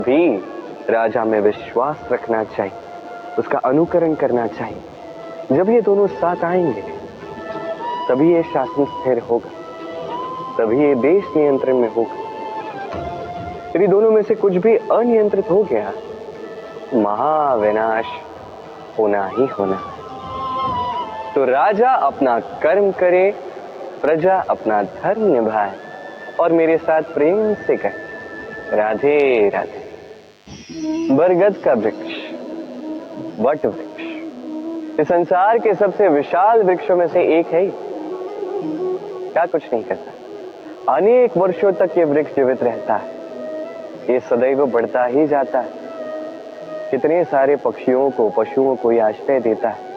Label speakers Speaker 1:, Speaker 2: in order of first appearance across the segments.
Speaker 1: भी राजा में विश्वास रखना चाहिए, उसका अनुकरण करना चाहिए। जब ये दोनों साथ आएंगे तभी ये शासन स्थिर होगा, तभी ये देश नियंत्रण में होगा। यदि दोनों में से कुछ भी अनियंत्रित हो गया, महाविनाश होना ही होना। तो राजा अपना कर्म करे, प्रजा अपना धर्म निभाए और मेरे साथ प्रेम से कहे राधे राधे। बरगद का वृक्ष, वट वृक्ष, इस संसार के सबसे विशाल वृक्षों में से एक है। क्या कुछ नहीं करता, अनेक वर्षों तक ये वृक्ष जीवित रहता है, ये सदैव बढ़ता ही जाता है। कितने सारे पक्षियों को, पशुओं को ये आश्रय देता है,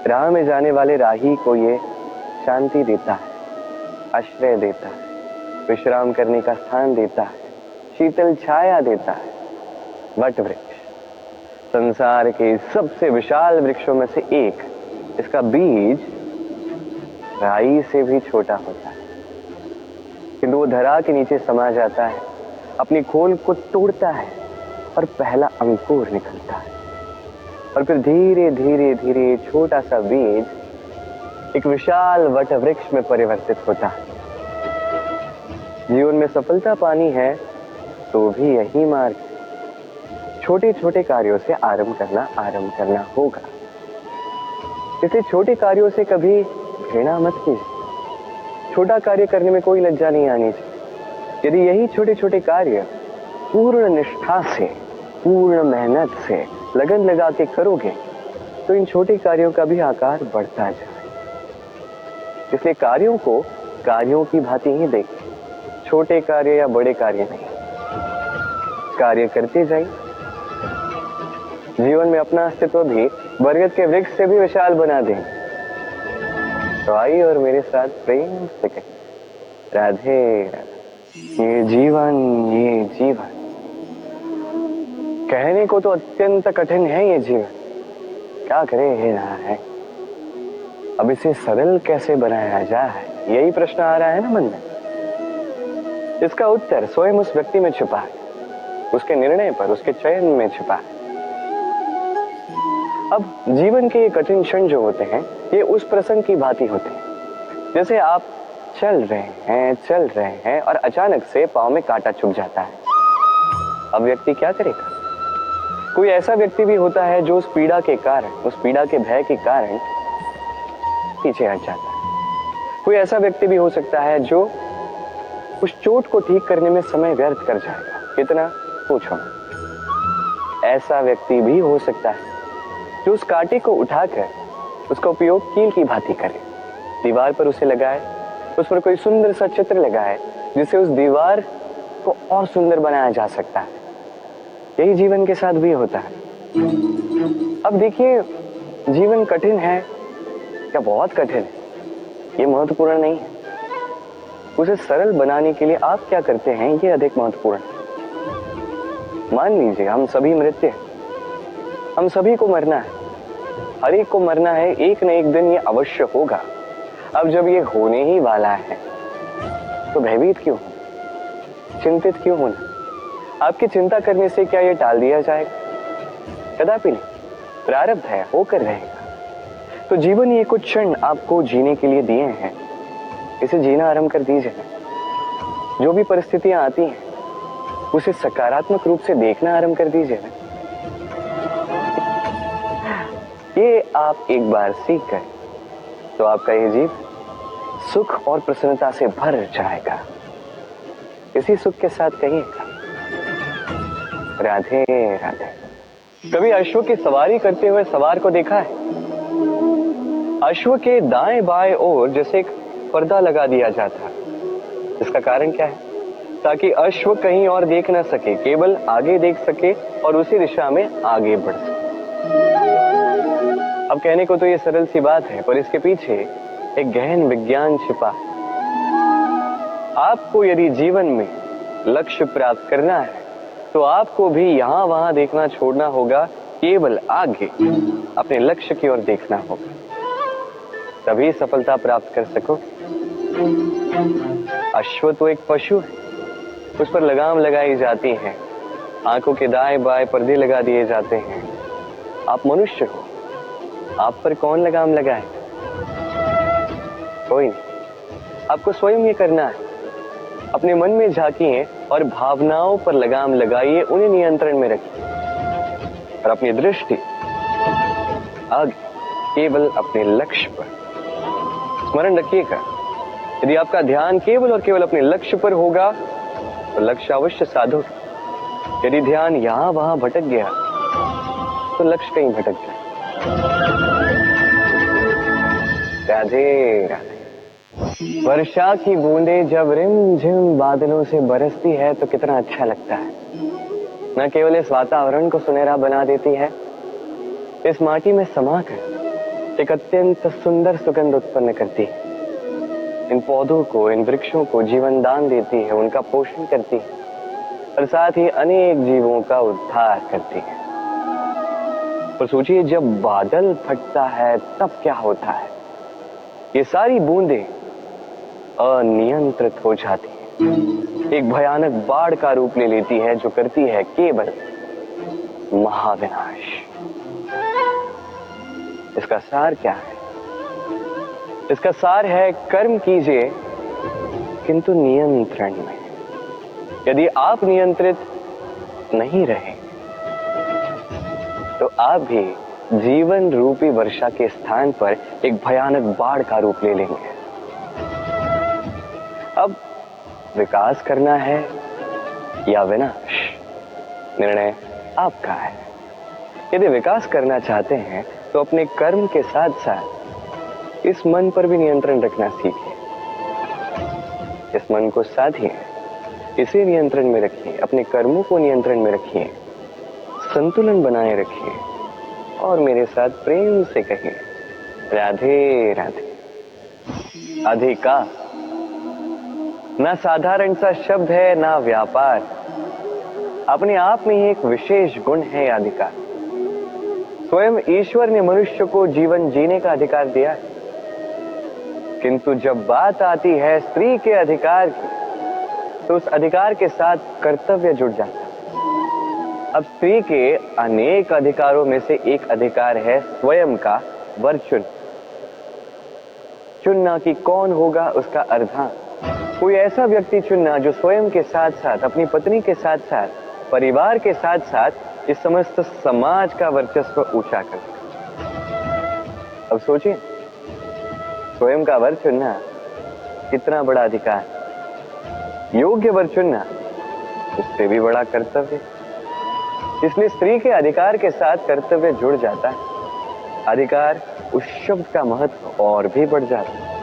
Speaker 1: राह में जाने वाले राही को ये शांति देता है, आश्रय देता है, विश्राम करने का स्थान देता है, शीतल छाया देता है। वट वृक्ष संसार के सबसे विशाल वृक्षों में से एक। इसका बीज राई से भी छोटा होता है, किंतु वो धरा के नीचे समा जाता है, अपनी खोल को तोड़ता है और पहला अंकुर निकलता है, और फिर धीरे धीरे धीरे छोटा सा बीज एक विशाल वट वृक्ष में परिवर्तित होता है। जीवन में सफलता पानी है तो भी यही मार्ग, छोटे छोटे कार्यों से आरंभ करना होगा। इसलिए छोटे कार्यों से कभी घृणा मत कीजिए, छोटा कार्य करने में कोई लज्जा नहीं आनी चाहिए। यदि यही छोटे छोटे कार्य पूर्ण निष्ठा से, पूर्ण मेहनत से, लगन लगा के करोगे तो इन छोटे कार्यों का भी आकार बढ़ता जाए। इसलिए कार्यों को कार्यों की भांति ही देखें, छोटे कार्य या बड़े कार्य नहीं। कार्य करते जाइए, जीवन में अपना अस्तित्व भी बरगद के वृक्ष से भी विशाल बना दें। तो आइए और मेरे साथ प्रेम से कहें राधे राधे। ये जीवन, ये जीवन कहने को तो अत्यंत कठिन है। ये जीवन क्या करे हे नारायण, अब इसे सरल कैसे बनाया जाए, यही प्रश्न आ रहा है ना मन में। इसका उत्तर स्वयं उस व्यक्ति में छिपा है, उसके निर्णय पर, उसके चयन में छिपा है। अब जीवन के ये कठिन क्षण जो होते हैं, ये उस प्रसंग की भांति होते हैं जैसे आप चल रहे हैं और अचानक से पांव में कांटा चुभ जाता है। अब व्यक्ति क्या करेगा? कोई ऐसा व्यक्ति भी होता है जो उस पीड़ा के कारण, उस पीड़ा के भय के कारण पीछे हट जाता है। कोई ऐसा व्यक्ति भी हो सकता है जो उस चोट को ठीक करने में समय व्यर्थ कर जाएगा। कितना पूछो। ऐसा व्यक्ति भी हो सकता है जो उस कांटे को उठाकर उसका उपयोग कील की भांति करे, दीवार पर उसे लगाए, उस पर कोई सुंदर सा चित्र लगाए जिससे उस दीवार को और सुंदर बनाया जा सकता है। यही जीवन के साथ भी होता है। अब देखिए, जीवन कठिन है या बहुत कठिन है, ये महत्वपूर्ण नहीं है। उसे सरल बनाने के लिए आप क्या करते हैं, ये अधिक महत्वपूर्ण है। मान लीजिए हम सभी मृत्य हैं, हम सभी को मरना है, हर एक को मरना है, एक न एक दिन ये अवश्य होगा। अब जब ये होने ही वाला है तो भयभीत क्यों हो, चिंतित क्यों होना? आपकी चिंता करने से क्या ये टाल दिया जाएगा? कदापि नहीं, प्रारब्ध है, होकर रहेगा। तो जीवन ये कुछ क्षण आपको जीने के लिए दिए हैं, इसे जीना आरंभ कर दीजिए। जो भी परिस्थितियां आती हैं उसे सकारात्मक रूप से देखना आरंभ कर दीजिए। ये आप एक बार सीख गए तो आपका ये जीवन सुख और प्रसन्नता से भर जाएगा। इसी सुख के साथ कहिएगा राधे राधे। कभी अश्व की सवारी करते हुए सवार को देखा है? अश्व के दाएं बाएं ओर जैसे एक पर्दा लगा दिया जाता है। इसका कारण क्या है? ताकि अश्व कहीं और देख ना सके, केवल आगे देख सके और उसी दिशा में आगे बढ़ सके। अब कहने को तो ये सरल सी बात है, पर इसके पीछे एक गहन विज्ञान छिपा है। आपको यदि जीवन में लक्ष्य प्राप्त करना है तो आपको भी यहां वहां देखना छोड़ना होगा, केवल आगे अपने लक्ष्य की ओर देखना होगा, तभी सफलता प्राप्त कर सको। अश्व तो एक पशु है, उस पर लगाम लगाई जाती है, आंखों के दाएं बाएं पर्दे लगा दिए जाते हैं। आप मनुष्य हो, आप पर कौन लगाम लगाए? कोई नहीं। आपको स्वयं ये करना है। अपने मन में झांकिए और भावनाओं पर लगाम लगाइए, उन्हें नियंत्रण में रखिए और अपनी दृष्टि आगे केवल अपने लक्ष्य पर। स्मरण रखिएगा, यदि आपका ध्यान केवल और केवल अपने लक्ष्य पर होगा तो लक्ष्य अवश्य साधोगे। यदि ध्यान यहां वहां भटक गया तो लक्ष्य कहीं भटक गया। राधे राधे। वर्षा की बूंदें जब रिमझिम बादलों से बरसती है तो कितना अच्छा लगता है। न केवल इस वातावरण को सुनहरा बना देती है, इस माटी में समाकर एक अत्यंत सुंदर सुगंध उत्पन्न करती है। इन पौधों को, इन वृक्षों को जीवन दान देती है, उनका पोषण करती है और साथ ही अनेक जीवों का उद्धार करती है। और सोचिए, जब बादल फटता है तब क्या होता है? ये सारी बूंदें अनियंत्रित हो जाती है, एक भयानक बाढ़ का रूप ले लेती है जो करती है केवल महाविनाश। इसका सार क्या है? इसका सार है कर्म कीजिए किंतु नियंत्रण में। यदि आप नियंत्रित नहीं रहे तो आप भी जीवन रूपी वर्षा के स्थान पर एक भयानक बाढ़ का रूप ले लेंगे। अब विकास करना है या विनाश, निर्णय आपका है। यदि विकास करना चाहते हैं तो अपने कर्म के साथ साथ इस मन पर भी नियंत्रण रखना सीखिए। इस मन को साधिए, इसे नियंत्रण में रखिए, अपने कर्मों को नियंत्रण में रखिए, संतुलन बनाए रखिए और मेरे साथ प्रेम से कहिए, राधे राधे। अधिकार ना साधारण सा शब्द है, ना व्यापार, अपने आप में ही एक विशेष गुण है अधिकार। स्वयं ईश्वर ने मनुष्य को जीवन जीने का अधिकार दिया है, किंतु जब बात आती है स्त्री के अधिकार की तो उस अधिकार के साथ कर्तव्य जुड़ जाता है। अब स्त्री के अनेक अधिकारों में से एक अधिकार है स्वयं का वर चुनना कि कौन होगा उसका अर्धांग। कोई ऐसा व्यक्ति चुनना जो स्वयं के साथ साथ, अपनी पत्नी के साथ साथ, परिवार के साथ साथ इस समस्त समाज का वर्चस्व ऊंचा कर। अब सोचिए, स्वयं का वर चुनना कितना बड़ा अधिकार, योग्य वर चुनना उससे भी बड़ा कर्तव्य। इसलिए स्त्री के अधिकार के साथ कर्तव्य जुड़ जाता है। अधिकार उस शब्द का महत्व और भी बढ़ जाता है।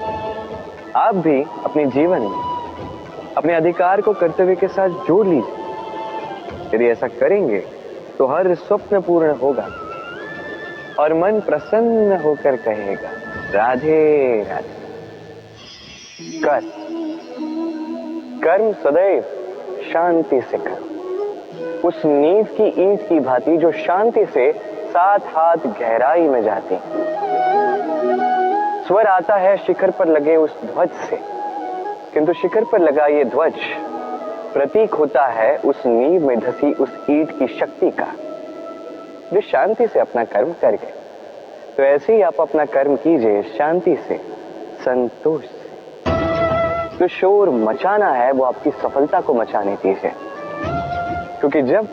Speaker 1: आप भी अपने जीवन में अपने अधिकार को कर्तव्य के साथ जोड़ लीजिए। यदि ऐसा करेंगे तो हर स्वप्न पूर्ण होगा और मन प्रसन्न होकर कहेगा, राधे राधे। कर्म सदैव शांति से करो, उस नींव की ईंट की भांति जो शांति से 7 हाथ गहराई में जाती। स्वर आता है शिखर पर लगे उस ध्वज से, किंतु शिखर पर लगा ये ध्वज प्रतीक होता है उस नींव में धसी उस ईंट की शक्ति का, जो शांति से अपना कर्म कर गए। तो ऐसे ही आप अपना कर्म कीजिए, शांति से, संतोष से। जो शोर मचाना है वो आपकी सफलता को मचाने दीजिए, क्योंकि जब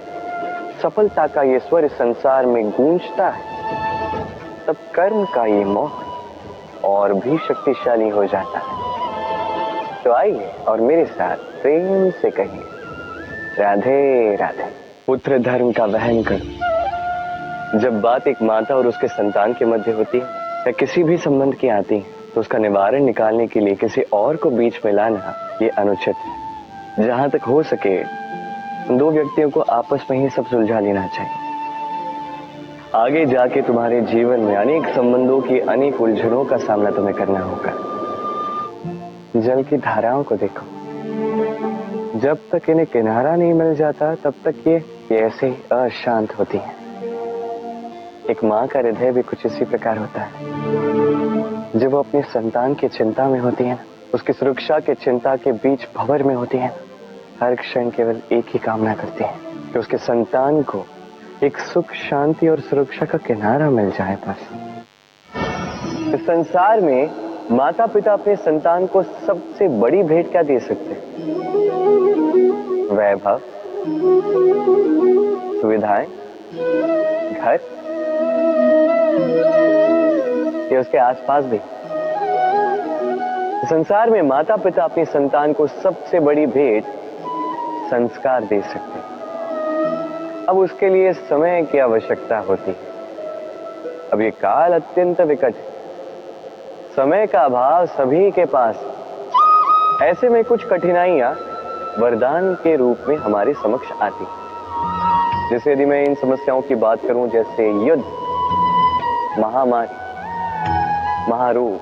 Speaker 1: सफलता का ये स्वर संसार में गूंजता है तब कर्म का ये मोह और भी शक्तिशाली हो जाता है। तो आइए और मेरे साथ प्रेम से कहिए, राधे राधे। पुत्र धर्म का वहन करो। जब बात एक माता और उसके संतान के मध्य होती है या किसी भी संबंध की आती है तो उसका निवारण निकालने के लिए किसी और को बीच में लाना ये अनुचित है। जहां तक हो सके 2 व्यक्तियों को आपस में ही सब सुलझा लेना चाहिए। आगे जाके तुम्हारे जीवन में अनेक संबंधों की अनेक उलझनों का सामना तुम्हें करना होगा। जल की धाराओं को देखो, जब तक इन्हें किनारा नहीं मिल जाता तब तक ये ऐसे ही अशांत होती हैं। एक माँ का हृदय भी कुछ इसी प्रकार होता है। जब वो अपने संतान की चिंता में होती है, उसकी सुरक्षा की चिंता के बीच भंवर में होती है, हर क्षण केवल एक ही कामना करती है, कि उसके संतान को एक सुख, शांति और सुरक्षा का किनारा मिल जाए। बस इस संसार में माता पिता अपने संतान को सबसे बड़ी भेंट क्या दे सकते हैं? वैभव, सुविधाएं, घर, या उसके आसपास भी। संसार में माता पिता अपनी संतान को सबसे बड़ी भेंट संस्कार दे सकते हैं। अब उसके लिए समय की आवश्यकता होती है। अब ये काल अत्यंत विकट है, समय का अभाव सभी के पास। ऐसे में कुछ कठिनाइयां वरदान के रूप में हमारे समक्ष आती। जैसे यदि मैं इन समस्याओं की बात करूं, जैसे युद्ध, महामारी, महारोग,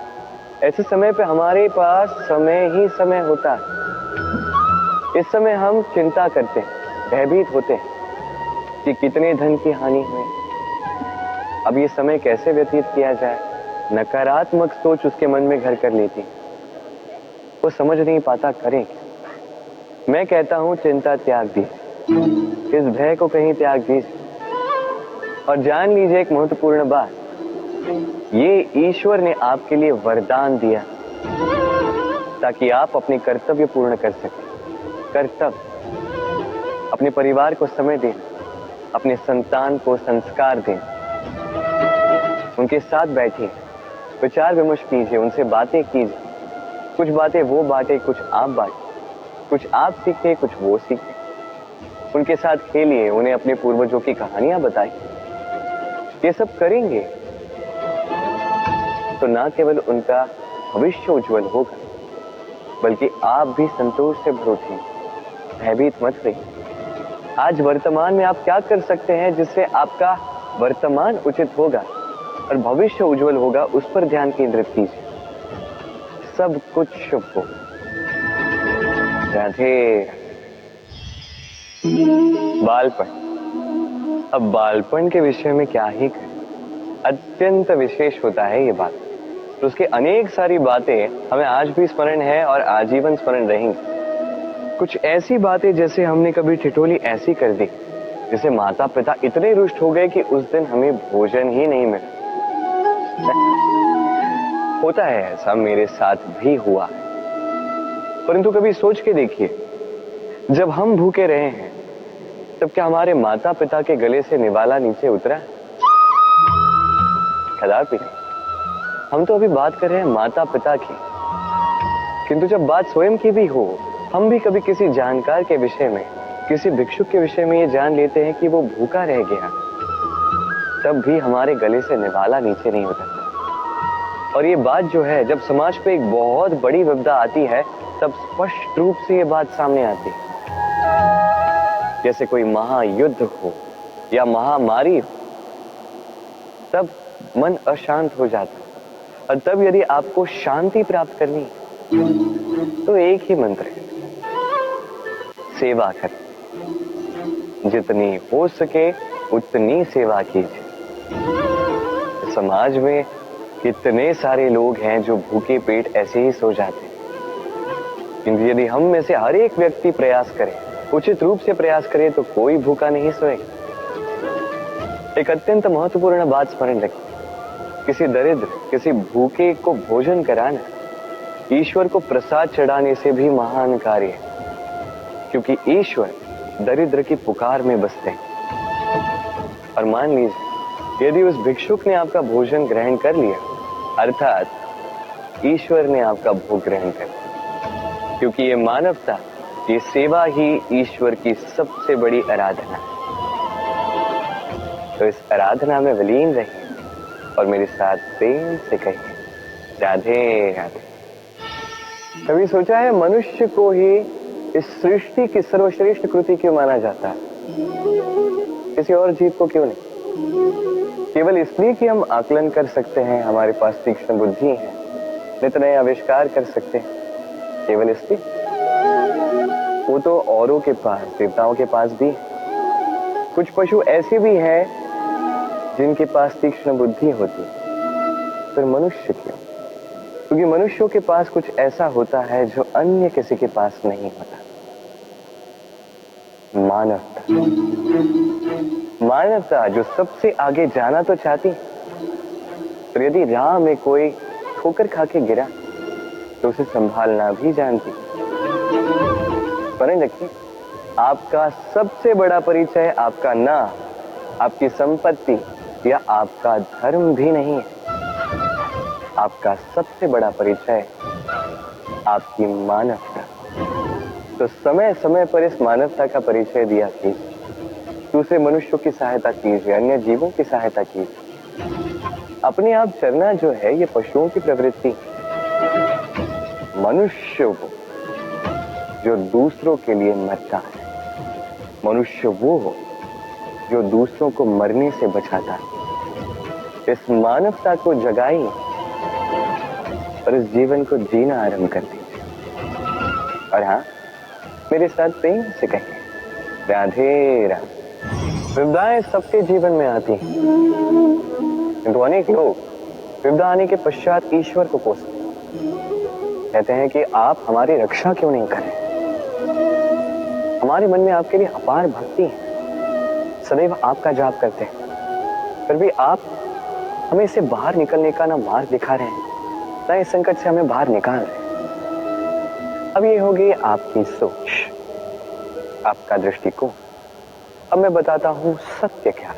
Speaker 1: ऐसे समय पे हमारे पास समय ही समय होता है। इस समय हम चिंता करते हैं, भयभीत होते हैं कि कितने धन की हानि हुई, अब ये समय कैसे व्यतीत किया जाए। नकारात्मक सोच उसके मन में घर कर लेती, वो समझ नहीं पाता करें क्या। मैं कहता हूं चिंता त्याग दीजिए, इस भय को कहीं त्याग दीजिए और जान लीजिए एक महत्वपूर्ण बात, ये ईश्वर ने आपके लिए वरदान दिया ताकि आप अपने कर्तव्य पूर्ण कर सकें। कर्तव्य, अपने परिवार को समय दें, अपने संतान को संस्कार दें, उनके साथ बैठिए, विचार विमर्श कीजिए, उनसे बातें कीजिए। कुछ बातें वो बांटे, कुछ आप बांटे, कुछ आप सीखें, कुछ वो सीखें। उनके साथ खेलिए, उन्हें अपने पूर्वजों की कहानियां बताइए। ये सब करेंगे तो ना केवल उनका भविष्य उज्जवल होगा, बल्कि आप भी संतोष से भर उठेंगे, भयभीत मत रहिए। आज वर्तमान में आप क्या कर सकते हैं जिससे आपका वर्तमान उचित होगा और भविष्य उज्जवल होगा, उस पर ध्यान केंद्रित कीजिए। सब कुछ शुभ हो। राधे। बालपन, अब बालपन के विषय में क्या ही करें, अत्यंत विशेष होता है ये बात। तो उसकी अनेक सारी बातें हमें आज भी स्मरण है और आजीवन स्मरण रहेंगी। कुछ ऐसी बातें जैसे हमने कभी ठिठोली ऐसी कर दी, जैसे माता पिता इतने रुष्ट हो गए कि उस दिन हमें भोजन ही नहीं मिला। होता है ऐसा, मेरे साथ भी हुआ है। परंतु कभी सोच के देखिए, जब हम भूखे रहे हैं तब क्या हमारे माता पिता के गले से निवाला नीचे उतरा? कदापि नहीं। हम तो अभी बात कर रहे हैं माता पिता की, किंतु जब बात स्वयं की भी हो, हम भी कभी किसी जानकार के विषय में, किसी भिक्षुक के विषय में ये जान लेते हैं कि वो भूखा रह गया, तब भी हमारे गले से निवाला नीचे नहीं उतरता। और ये बात जो है, जब समाज पे एक बहुत बड़ी विपदा आती है, तब स्पष्ट रूप से ये बात सामने आती है। जैसे कोई महायुद्ध हो या महामारी हो, तब मन अशांत हो जाता है। और तब यदि आपको शांति प्राप्त करनी है तो एक ही मंत्र है, सेवा करें। जितनी हो सके उतनी सेवा कीजिए। समाज में कितने सारे लोग हैं जो भूखे पेट ऐसे ही सो जाते हैं, किंतु यदि हम में से हर एक व्यक्ति प्रयास करे, उचित रूप से प्रयास करे, तो कोई भूखा नहीं सोएगा। एक अत्यंत महत्वपूर्ण बात स्मरण रखें, किसी दरिद्र, किसी भूखे को भोजन कराना ईश्वर को प्रसाद चढ़ाने से भी महान कार्य है, क्योंकि ईश्वर दरिद्र की पुकार में बसते हैं। और मान लीजिए यदि उस भिक्षुक ने आपका भोजन ग्रहण कर लिया, अर्थात ईश्वर ने आपका भोग ग्रहण कर लिया, क्योंकि ये मानवता, ये सेवा ही ईश्वर की सबसे बड़ी आराधना है। तो इस आराधना में विलीन रहिए और मेरे साथ प्रेम से कहिए, राधे राधे। कभी सोचा है मनुष्य को ही इस सृष्टि की सर्वश्रेष्ठ कृति क्यों माना जाता है? किसी और जीव को क्यों नहीं? केवल इसलिए कि हम आकलन कर सकते हैं, हमारे पास तीक्ष्ण बुद्धि है, नित नए आविष्कार कर सकते हैं, केवल इसलिए? वो तो औरों के पास, देवताओं के पास भी है। कुछ पशु ऐसे भी हैं जिनके पास तीक्ष्ण बुद्धि होती है, फिर मनुष्य क्यों? क्योंकि मनुष्यों के पास कुछ ऐसा होता है जो अन्य किसी के पास नहीं होता। मानवता। मानवता जो सबसे आगे जाना तो चाहती, पर यदि राह में कोई ठोकर खा के गिरा तो उसे संभालना भी जानती। पर देखिए, आपका सबसे बड़ा परिचय आपका नाम, आपकी संपत्ति या आपका धर्म भी नहीं है। आपका सबसे बड़ा परिचय आपकी मानवता। तो समय समय पर इस मानवता का परिचय दिया कीजिए। दूसरे मनुष्यों की सहायता कीजिए, अन्य जीवों की सहायता कीजिए। अपने आप चरना जो है ये पशुओं की प्रवृत्ति। मनुष्य वो जो दूसरों के लिए मरता है, मनुष्य वो हो जो दूसरों को मरने से बचाता है। इस मानवता को जगाइए और इस जीवन को जीना आरंभ कर दीजिए। और हाँ, मेरे साथ प्रेम से कहिए, राधे राधे। विपदाएं सबके जीवन में आती हैं, किंतु अनेक लोग विपदा आने के पश्चात ईश्वर को कोसते कहते हैं कि आप हमारी रक्षा क्यों नहीं करें। हमारे मन में आपके लिए अपार भक्ति है, सदैव आपका जाप करते हैं, फिर भी आप हमें इससे बाहर निकलने का ना मार्ग दिखा रहे हैं, ना इस संकट से हमें बाहर निकाल रहे हैं। अब ये होगी आपकी सोच, आपका दृष्टिकोण। अब मैं बताता हूं सत्य क्या है।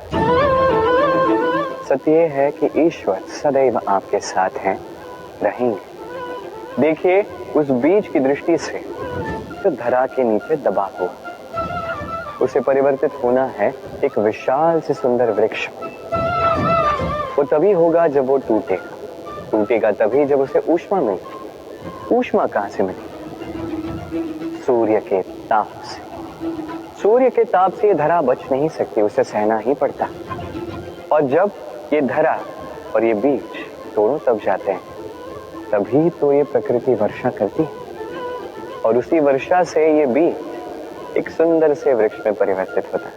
Speaker 1: सत्य ये है कि ईश्वर सदैव आपके साथ हैं, रहेंगे। देखिए, उस बीज की दृष्टि से जो धरा के नीचे दबा हुआ, उसे परिवर्तित होना है एक विशाल से सुंदर वृक्ष। वो तभी होगा जब वो टूटेगा, टूटेगा तभी जब उसे ऊष्मा मिलेगी। ऊष्मा कहां से मिलेगी? सूर्य के ताप से। सूर्य के ताप से ये धरा बच नहीं सकती, उसे सहना ही पड़ता। और जब ये धरा और ये बीज दोनों तब जाते हैं, तभी तो ये प्रकृति वर्षा करती है, और उसी वर्षा से ये बीज एक सुंदर से वृक्ष में परिवर्तित होता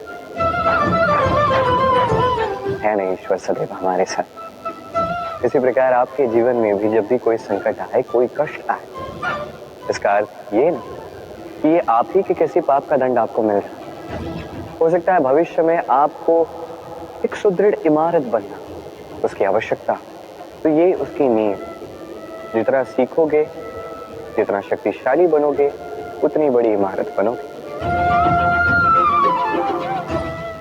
Speaker 1: है ना। ईश्वर सदैव हमारे साथ। इसी प्रकार आपके जीवन में भी जब भी कोई संकट आए, कोई कष्ट आए, इसका अर्थ ये नहीं कि ये आप ही के किसी पाप का दंड आपको मिल रहा। हो सकता है भविष्य में आपको एक सुदृढ़ इमारत बनना, उसकी आवश्यकता, तो ये उसकी नींव। जितना सीखोगे, जितना शक्तिशाली बनोगे, उतनी बड़ी इमारत बनोगे।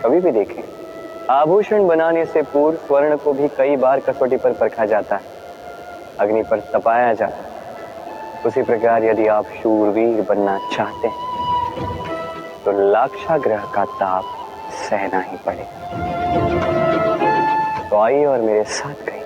Speaker 1: कभी भी देखें, आभूषण बनाने से पूर्व स्वर्ण को भी कई बार कसौटी पर परखा जाता है, अग्नि पर तपाया जाता है। उसी प्रकार यदि आप शूरवीर बनना चाहते हैं तो लाक्षागृह का ताप सहना ही पड़ेगा। तो आइए और मेरे साथ कहिए,